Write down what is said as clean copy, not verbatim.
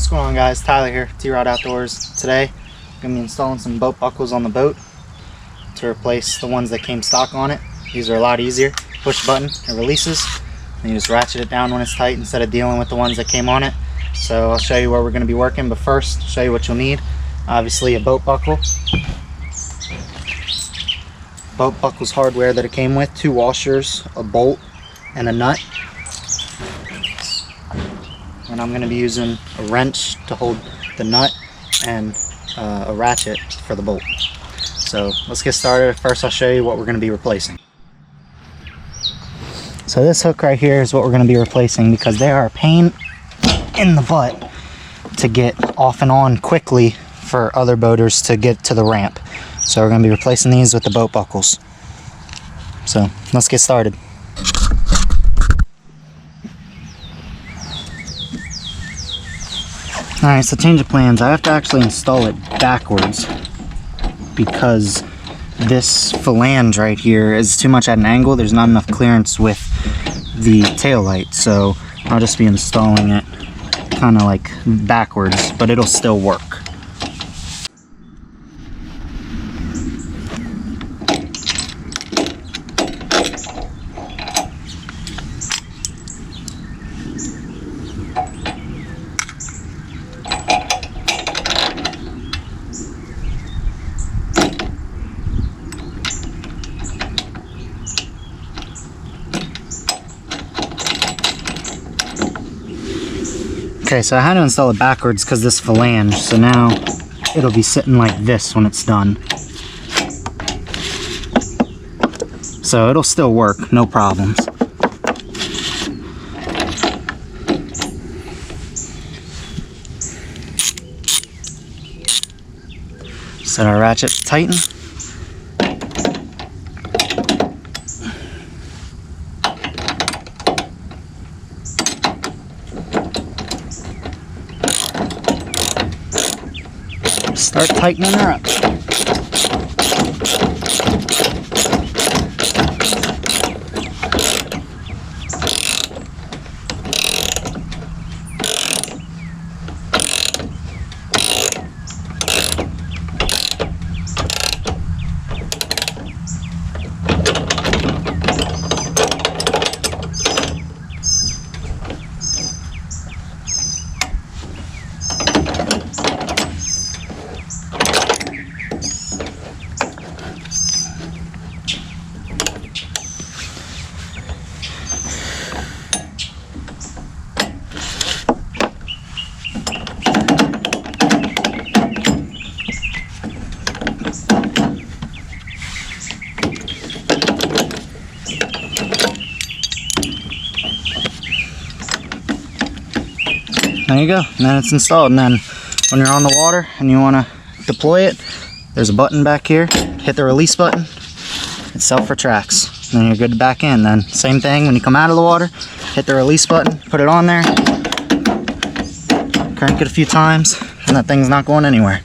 What's going on, guys? Tyler here, T-Rod Outdoors. Today I'm going to be installing some boat buckles on the boat to replace the ones that came stock on it. These are a lot easier. Push button, it releases, and you just ratchet it down when it's tight instead of dealing with the ones that came on it. So I'll show you where we're going to be working, but first I'll show you what you'll need. Obviously a boat buckle. Boat buckle's hardware that it came with, 2 washers, a bolt, and a nut. And I'm going to be using a wrench to hold the nut and a ratchet for the bolt. So let's get started. First I'll show you what we're going to be replacing. So this hook right here is what we're going to be replacing because they are a pain in the butt to get off and on quickly for other boaters to get to the ramp. So we're going to be replacing these with the boat buckles. So let's get started. Alright, so change of plans. I have to actually install it backwards because this flange right here is too much at an angle. There's not enough clearance with the tail light, so I'll just be installing it kind of like backwards, but it'll still work. Okay, so I had to install it backwards because this flange, so now it'll be sitting like this when it's done. So it'll still work, no problems. Set our ratchet to tighten. Start tightening her up. There you go, and then it's installed. And then when you're on the water and you want to deploy it, there's a button back here. Hit the release button, it self-retracts. Then you're good to back in. Then same thing when you come out of the water, hit the release button, put it on there, crank it a few times, and that thing's not going anywhere.